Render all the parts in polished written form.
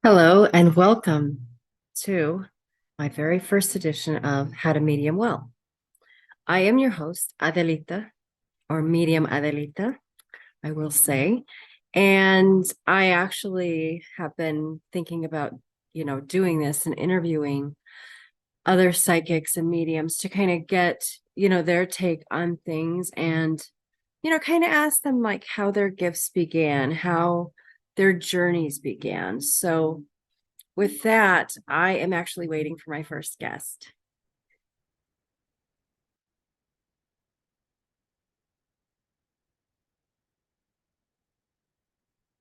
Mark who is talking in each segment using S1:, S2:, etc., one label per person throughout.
S1: Hello and welcome to my very first edition of How to Medium Well. I am your host, Adelita, or Medium Adelita, I will say. And I actually have been thinking about, doing this and interviewing other psychics and mediums to kind of get, their take on things and, kind of ask them like how their gifts began, how their journeys began. So, with that, I am actually waiting for my first guest.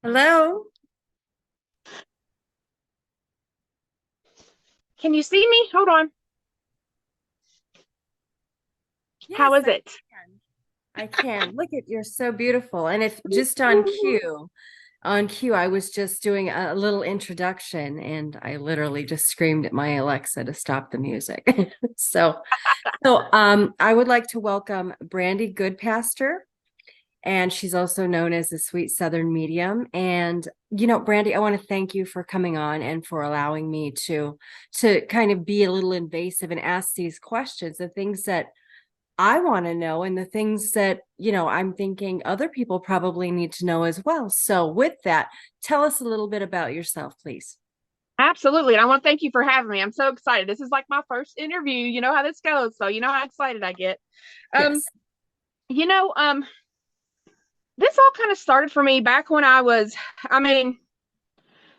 S1: Hello.
S2: Can you see me? Hold on.
S1: Yes,
S2: How is
S1: I
S2: it?
S1: can. I can. Look at you're so beautiful. And if just on cue, I was just doing a little introduction and I literally just screamed at my Alexa to stop the music. So I would like to welcome Brandy Goodpaster. And she's also known as the Sweet Southern Medium. And Brandy, I want to thank you for coming on and for allowing me to kind of be a little invasive and ask these questions, the things that I want to know and the things that, I'm thinking other people probably need to know as well. So with that, tell us a little bit about yourself, please.
S2: Absolutely. And I want to thank you for having me. I'm so excited. This is like my first interview. You know how this goes. So you know how excited I get. Um,
S1: Yes.
S2: you know, um, this all kind of started for me back when I mean,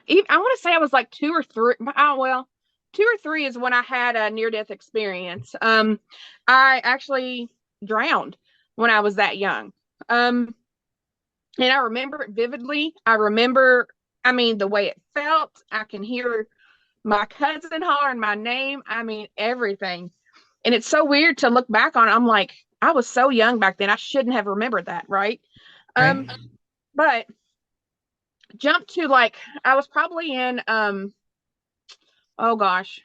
S2: I want to say I was like two or three. Well, two or three is when I had a near death experience. I actually drowned when I was that young. Um, and I remember it vividly. I mean, the way it felt. I can hear my cousin hollering my name. I mean, everything. And it's so weird to look back on. I'm like, I was so young back then. I shouldn't have remembered that, right?
S1: Right.
S2: Um, but jump to like I was probably in oh gosh,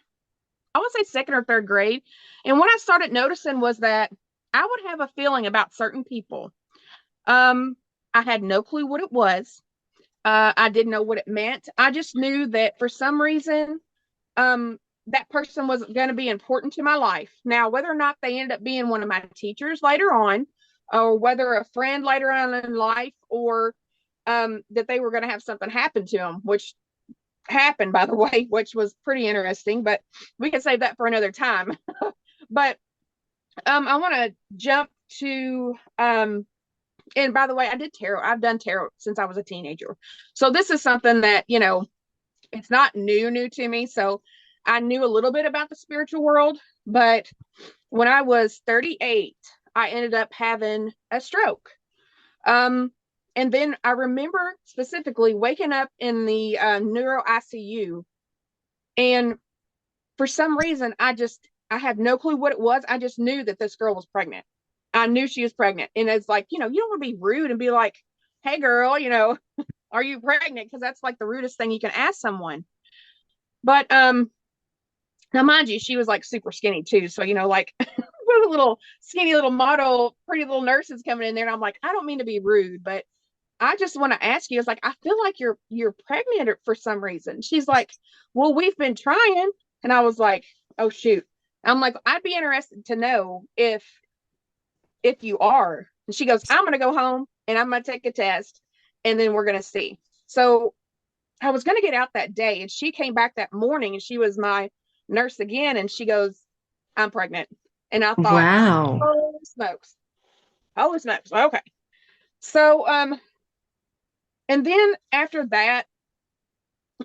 S2: I would say second or third grade. And what I started noticing was that I would have a feeling about certain people. Um, I had no clue what it was. I didn't know what it meant. I just knew that for some reason, um, that person was going to be important to my life. Now, whether or not they ended up being one of my teachers later on, or whether a friend later on in life, or that they were going to have something happen to them, which happened, by the way, which was pretty interesting, but we can save that for another time. But I want to jump to and by the way, I did tarot. I've done tarot since I was a teenager. So this is something that, it's not new to me. So I knew a little bit about the spiritual world, but when I was 38, I ended up having a stroke. Um, and then I remember specifically waking up in the neuro ICU, and for some reason, I had no clue what it was. I just knew that this girl was pregnant. I knew she was pregnant, and it's like, you don't want to be rude and be like, "Hey, girl, are you pregnant?" Because that's like the rudest thing you can ask someone. But now mind you, she was like super skinny too. So like with a little skinny little model, pretty little nurses coming in there, and I'm like, I don't mean to be rude, but I just want to ask you. It's like I feel like you're pregnant for some reason. She's like, well, we've been trying, and I was like, oh shoot. I'm like, I'd be interested to know if you are. And she goes, I'm gonna go home and I'm gonna take a test, and then we're gonna see. So I was gonna get out that day, and she came back that morning, and she was my nurse again, and she goes, I'm pregnant. And I thought,
S1: Wow.
S2: holy smokes, holy smokes. Okay. So and then after that,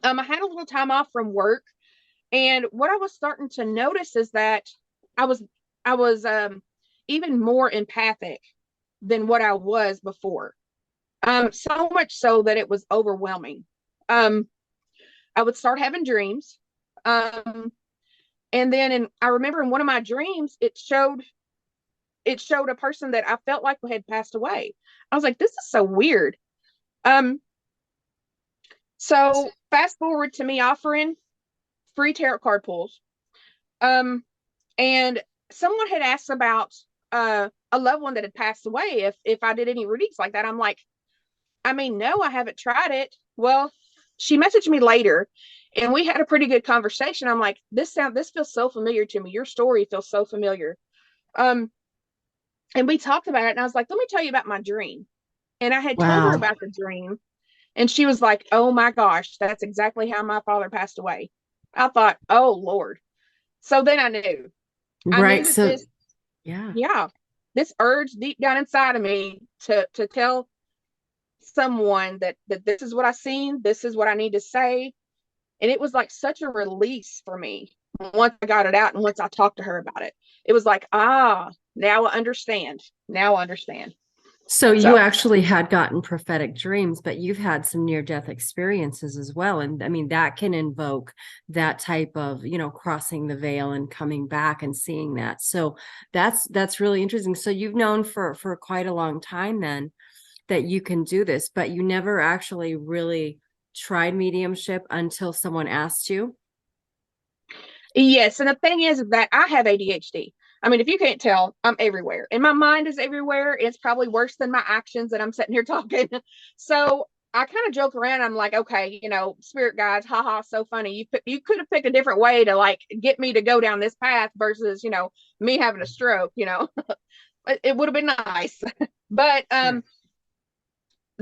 S2: I had a little time off from work, and what I was starting to notice is that I was I was even more empathic than what I was before. So much so that it was overwhelming. Um, I would start having dreams. Um, and then I remember in one of my dreams, it showed a person that I felt like had passed away. I was like, this is so weird. Um, so fast forward to me offering free tarot card pulls. Um, and someone had asked about a loved one that had passed away if I did any readings like that. I'm like, I mean, no, I haven't tried it. Well, she messaged me later and we had a pretty good conversation. I'm like, this feels so familiar to me. Your story feels so familiar. Um, and we talked about it and I was like, let me tell you about my dream. And I had told her
S1: Wow.
S2: about the dream and she was like, oh my gosh, that's exactly how my father passed away. I thought, oh Lord. So then I knew
S1: Right.
S2: that
S1: So,
S2: this,
S1: yeah.
S2: yeah, this urge deep down inside of me to tell someone that this is what I seen, this is what I need to say. And it was like such a release for me once I got it out and once I talked to her about it. It was like, now I understand. Now I understand.
S1: So you
S2: So
S1: actually had gotten prophetic dreams, but you've had some near-death experiences as well. And I mean, that can invoke that type of, crossing the veil and coming back and seeing that. So that's really interesting. So you've known for quite a long time then that you can do this, but you never actually really tried mediumship until someone asked you.
S2: yes, and the thing is that I have ADHD. I mean, if you can't tell, I'm everywhere, and my mind is everywhere. It's probably worse than my actions that I'm sitting here talking. So I kind of joke around. I'm like, okay, spirit guides, haha, so funny. You could have picked a different way to like get me to go down this path versus me having a stroke. It would have been nice, but
S1: Right.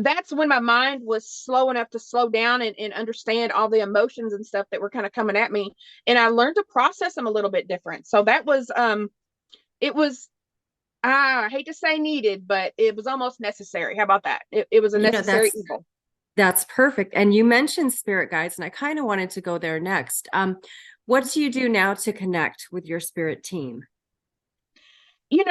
S2: that's when my mind was slow enough to slow down and understand all the emotions and stuff that were kind of coming at me, and I learned to process them a little bit different. So that was it was, I hate to say needed, but it was almost necessary. How about that? It was a
S1: You know,
S2: necessary
S1: that's
S2: evil.
S1: that's perfect. And you mentioned spirit guides, and I kind of wanted to go there next. What do you do now to connect with your spirit team?
S2: There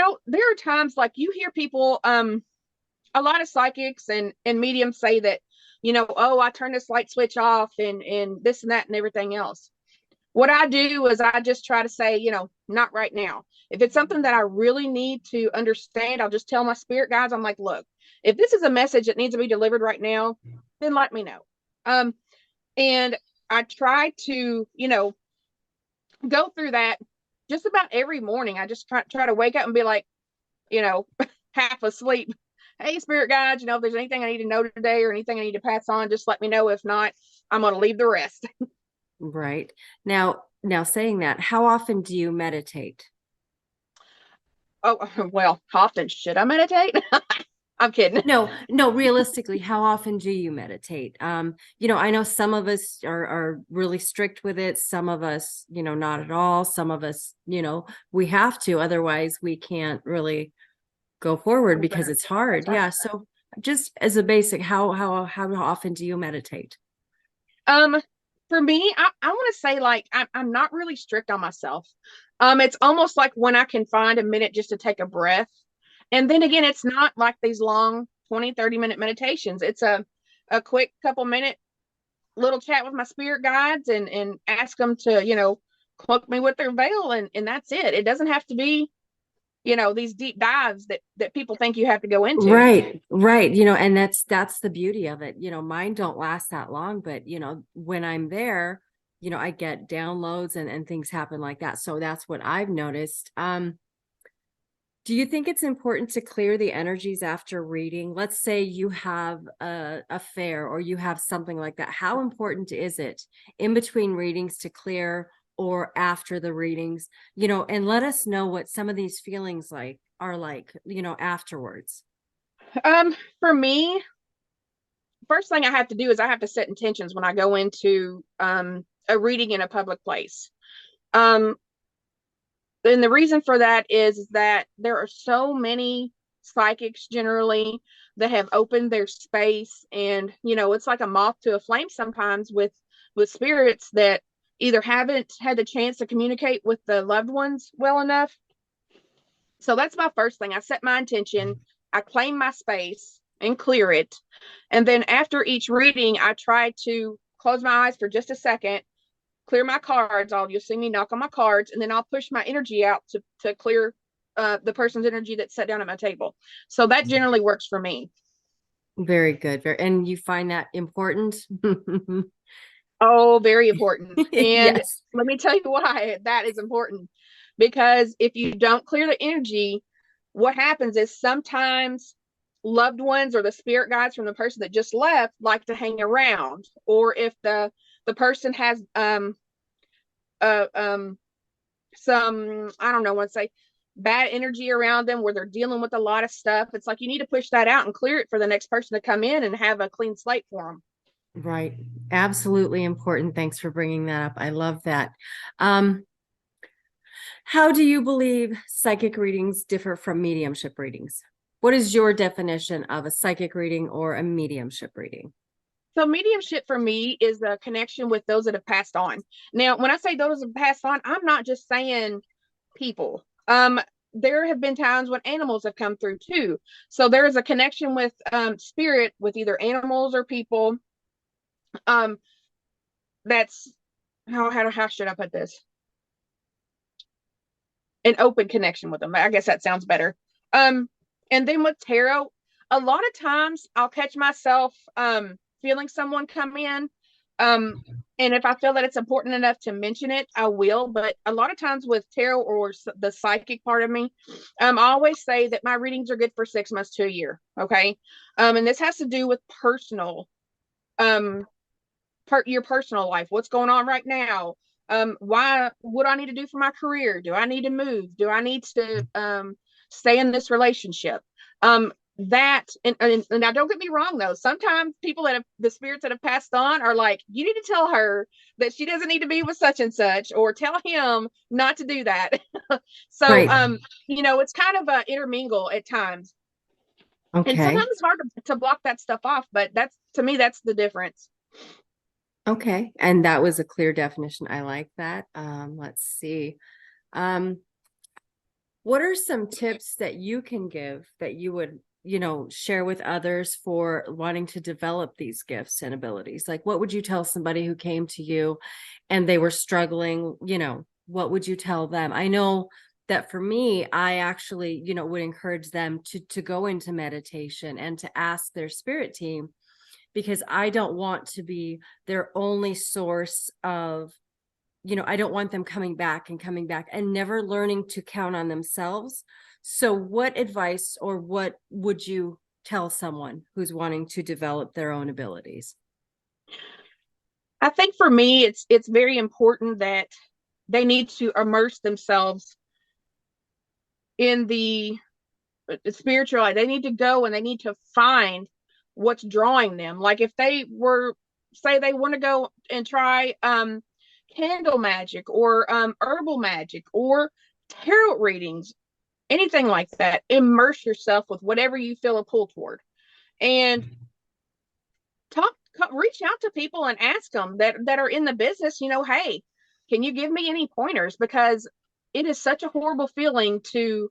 S2: are times like you hear people, a lot of psychics and mediums say that, oh, I turn this light switch off and this and that and everything else. What I do is I just try to say, not right now. If it's something that I really need to understand, I'll just tell my spirit guides, I'm like, look, if this is a message that needs to be delivered right now, then let me know. Um, and I try to, go through that just about every morning. I just try to wake up and be like, you know, half asleep. Hey, spirit guides, if there's anything I need to know today or anything I need to pass on, just let me know. If not, I'm going to leave the rest.
S1: Right. Now saying that, how often do you meditate?
S2: Oh, well, often should I meditate? I'm kidding.
S1: No, no, realistically, how often do you meditate? I know some of us are really strict with it, some of us, not at all, some of us, we have to, otherwise we can't really go forward because it's
S2: That's
S1: hard.
S2: right.
S1: Yeah. So just as a basic, how often do you meditate?
S2: Um, for me, I want to say like I'm not really strict on myself. It's almost like when I can find a minute just to take a breath. And then again, it's not like these long 20, 30-minute meditations. It's a quick couple minute little chat with my spirit guides and ask them to, cloak me with their veil and that's it. It doesn't have to be, these deep dives that people think you have to go into.
S1: Right, right. And that's the beauty of it. Mine don't last that long, but when I'm there, I get downloads and things happen like that. So that's what I've noticed. Do you think it's important to clear the energies after reading? Let's say you have a fair or you have something like that. How important is it in between readings to clear or after the readings? And let us know what some of these feelings are like, afterwards.
S2: For me, first thing I have to do is I have to set intentions when I go into a reading in a public place. Um, and the reason for that is that there are so many psychics generally that have opened their space, and it's like a moth to a flame sometimes with spirits that either haven't had the chance to communicate with the loved ones well enough. So that's my first thing. I set my intention, I claim my space and clear it. And then after each reading, I try to close my eyes for just a second, clear my cards. You'll see me knock on my cards, and then I'll push my energy out to clear the person's energy that's set down at my table. So that generally works for me.
S1: Very good. And you find that important?
S2: Oh, very important. And
S1: Yes.
S2: let me tell you why that is important. Because if you don't clear the energy, what happens is sometimes loved ones or the spirit guides from the person that just left like to hang around, or if the person has uh um some, I don't know, let's say bad energy around them where they're dealing with a lot of stuff, it's like you need to push that out and clear it for the next person to come in and have a clean slate for them.
S1: Right. Absolutely important. Thanks for bringing that up. I love that. Um, how do you believe psychic readings differ from mediumship readings? What is your definition of a psychic reading or a mediumship reading?
S2: So mediumship for me is a connection with those that have passed on. Now, when I say those that have passed on, I'm not just saying people. There have been times when animals have come through too. So there is a connection with spirit with either animals or people. Um, that's how should I put this? An open connection with them. I guess that sounds better. Um, and then with tarot, a lot of times I'll catch myself feeling someone come in. Um, and if I feel that it's important enough to mention it, I will. But a lot of times with tarot or the psychic part of me, I always say that my readings are good for 6 months to a year. Okay. And this has to do with personal um your personal life, what's going on right now, why, what I need to do for my career, do I need to move, do I need to stay in this relationship, that and now don't get me wrong though, sometimes people that have the spirits that have passed on are like, you need to tell her that she doesn't need to be with such and such, or tell him not to do that. So
S1: Right.
S2: it's kind of a intermingle at times, and sometimes
S1: Okay.
S2: it's hard to block that stuff off, but that's, to me, that's the difference.
S1: Okay. And that was a clear definition. I like that. Let's see. Um, what are some tips that you can give that you would, share with others for wanting to develop these gifts and abilities? Like, what would you tell somebody who came to you and they were struggling? What would you tell them? I know that for me, I actually, would encourage them to go into meditation and to ask their spirit team, because I don't want to be their only source of, I don't want them coming back and never learning to count on themselves. So what advice or what would you tell someone who's wanting to develop their own abilities?
S2: I think for me, it's very important that they need to immerse themselves in the spiritual life. They need to go and they need to find what's drawing them. Like if they were, say they want to go and try candle magic or herbal magic or tarot readings, anything like that, immerse yourself with whatever you feel a pull toward, and talk reach out to people and ask them that are in the business, hey, can you give me any pointers, because it is such a horrible feeling to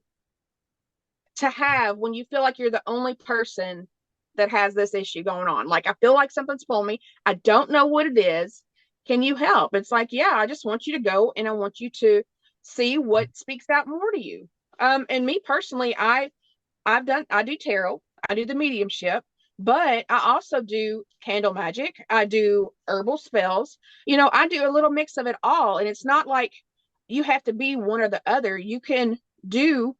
S2: have when you feel like you're the only person that has this issue going on. Like, I feel like something's pulling me, I don't know what it is, can you help? It's like, yeah, I just want you to go and I want you to see what speaks out more to you. And me personally, I do tarot, I do the mediumship, but I also do candle magic, I do herbal spells. I do a little mix of it all. And it's not like you have to be one or the other. You can do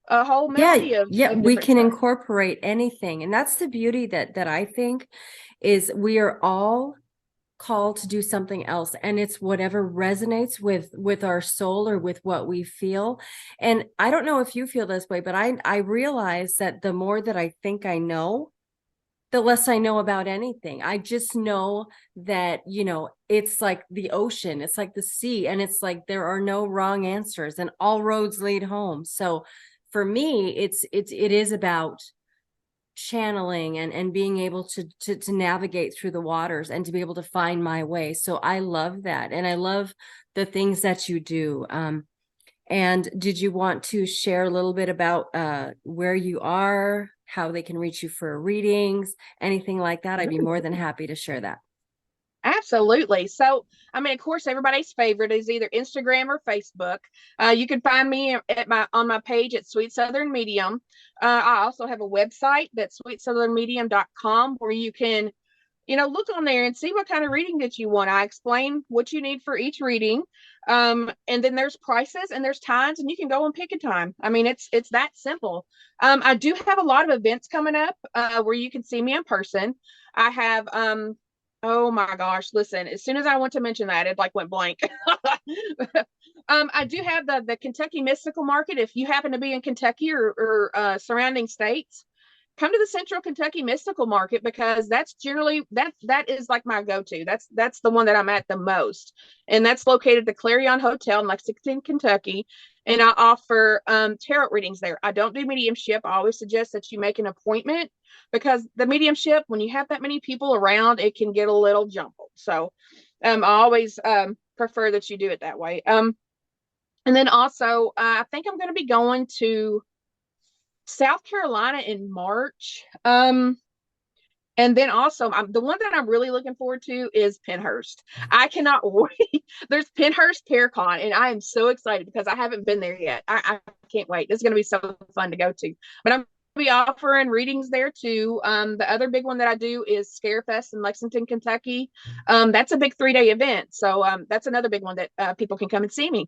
S2: a whole
S1: Yeah,
S2: medley of,
S1: yeah, we
S2: different
S1: can
S2: stuff.
S1: incorporate anything. And that's the beauty that I think is we are all called to do something else, and it's whatever resonates with our soul or with what we feel. And I don't know if you feel this way, but I realize that the more that I think I know, the less I know about anything. I just know that, it's like the ocean, it's like the sea, and it's like there are no wrong answers and all roads lead home. So for me, it is about channeling and being able to navigate through the waters and to be able to find my way. So I love that. And I love the things that you do. And did you want to share a little bit about where you are, how they can reach you for readings, anything like that? I'd be more than happy to share that.
S2: Absolutely. So, I mean, of course, everybody's favorite is either Instagram or Facebook. You can find me at on my page at Sweet Southern Medium. I also have a website that's sweetsouthernmedium.com, where you can look on there and see what kind of reading that you want. I explain what you need for each reading. And then there's prices and there's times, and you can go and pick a time. I mean, it's that simple. I do have a lot of events coming up where you can see me in person. I have oh my gosh, listen, as soon as I went to mention that, it like went blank. I do have the Kentucky Mystical Market. If you happen to be in Kentucky or surrounding states, come to the Central Kentucky Mystical Market, because that's generally that is like my go-to. That's the one that I'm at the most, and that's located at the Clarion Hotel in Lexington, Kentucky. And I offer tarot readings there. I don't do mediumship. I always suggest that you make an appointment, because the mediumship, when you have that many people around, it can get a little jumbled. So I always prefer that you do it that way. And then also, I think I'm going to be going to South Carolina in March. And then also, the one that I'm really looking forward to is Pennhurst. I cannot wait. There's Pennhurst ParaCon, and I am so excited because I haven't been there yet. I can't wait. It's going to be so fun to go to. But I'm going to be offering readings there too. The other big one that I do is Scarefest in Lexington, Kentucky. That's a big 3-day event. So that's another big one that people can come and see me.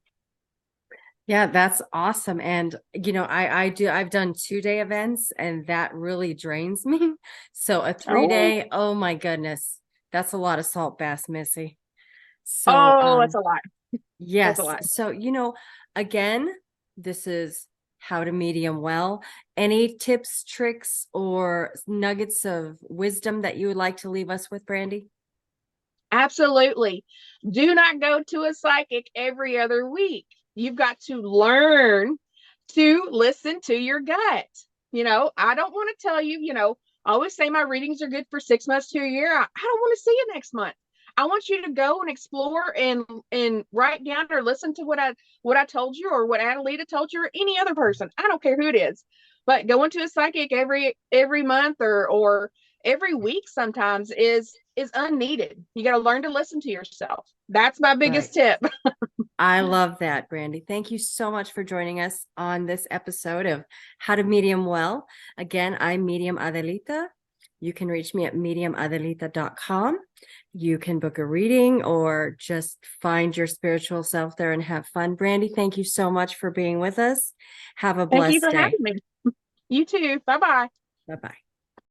S1: Yeah, that's awesome. And I've done 2-day events and that really drains me. So a 3-day, oh my goodness, that's a lot of salt baths, Missy. So
S2: That's a lot. That's a
S1: yes.
S2: lot.
S1: So, again, this is how to medium well. Any tips, tricks, or nuggets of wisdom that you would like to leave us with, Brandy?
S2: Absolutely. Do not go to a psychic every other week. You've got to learn to listen to your gut. I don't want to tell you, I always say my readings are good for 6 months to a year. I don't want to see you next month. I want you to go and explore and write down or listen to what I told you, or what Adelita told you, or any other person. I don't care who it is. But going to a psychic every month or every week sometimes is unneeded. You got to learn to listen to yourself. That's my
S1: Right.
S2: biggest tip.
S1: I love that, Brandy. Thank you so much for joining us on this episode of How to Medium Well. Again, I'm Medium Adelita. You can reach me at mediumadelita.com. You can book a reading or just find your spiritual self there and have fun. Brandy, thank you so much for being with us. Have a
S2: Thank you
S1: blessed
S2: for
S1: day.
S2: having me. You too. Bye bye.
S1: Bye-bye.